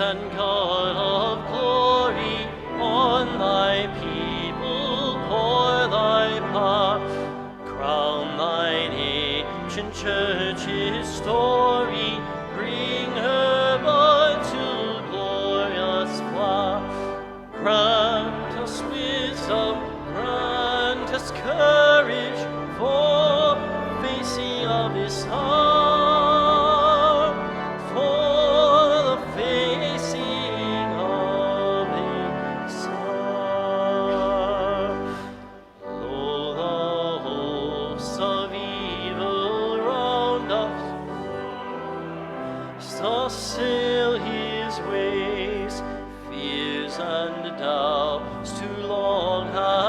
and God of glory, on thy people pour thy power. Crown thine ancient church's story, bring her unto glorious flower. Grant us wisdom, grant us courage for facing of this hour, for the facing of this hour. Though the hosts of evil round us assail his ways, fears and doubts too long have